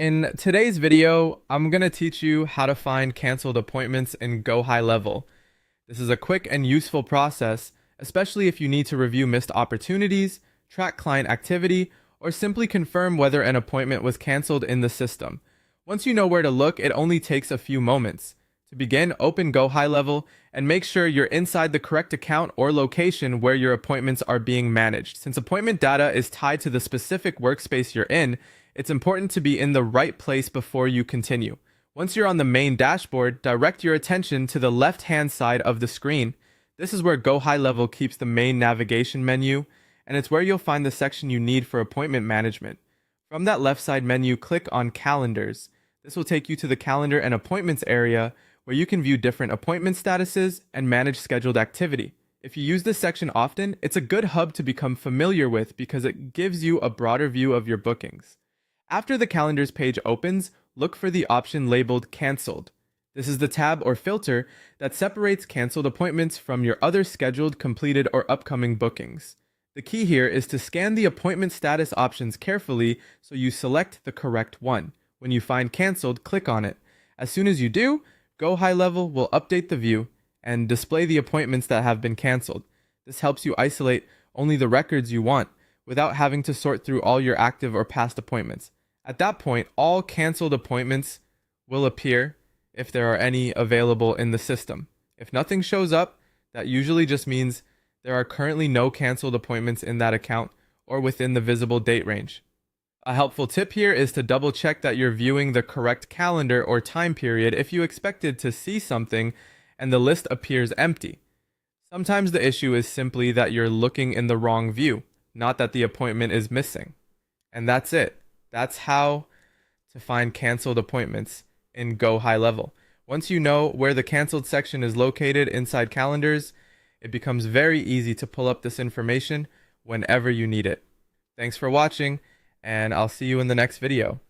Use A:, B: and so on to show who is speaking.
A: In today's video, I'm going to teach you how to find canceled appointments in Gohighlevel. This is a quick and useful process, especially if you need to review missed opportunities, track client activity, or simply confirm whether an appointment was canceled in the system. Once you know where to look, it only takes a few moments. To begin, open Gohighlevel and make sure you're inside the correct account or location where your appointments are being managed. Since appointment data is tied to the specific workspace you're in, it's important to be in the right place before you continue. Once you're on the main dashboard, direct your attention to the left-hand side of the screen. This is where Gohighlevel keeps the main navigation menu, and it's where you'll find the section you need for appointment management. From that left side menu, click on Calendars. This will take you to the Calendar and Appointments area, where you can view different appointment statuses and manage scheduled activity. If you use this section often, it's a good hub to become familiar with because it gives you a broader view of your bookings. After the Calendars page opens, look for the option labeled Cancelled. This is the tab or filter that separates canceled appointments from your other scheduled, completed, or upcoming bookings. The key here is to scan the appointment status options carefully so you select the correct one. When you find Cancelled, click on it. As soon as you do, Gohighlevel will update the view and display the appointments that have been canceled. This helps you isolate only the records you want without having to sort through all your active or past appointments. At that point, all canceled appointments will appear if there are any available in the system. If nothing shows up, that usually just means there are currently no canceled appointments in that account or within the visible date range. A helpful tip here is to double check that you're viewing the correct calendar or time period if you expected to see something and the list appears empty. Sometimes the issue is simply that you're looking in the wrong view, not that the appointment is missing. And that's it. That's how to find canceled appointments in Gohighlevel. Once you know where the canceled section is located inside calendars, it becomes very easy to pull up this information whenever you need it. Thanks for watching, and I'll see you in the next video.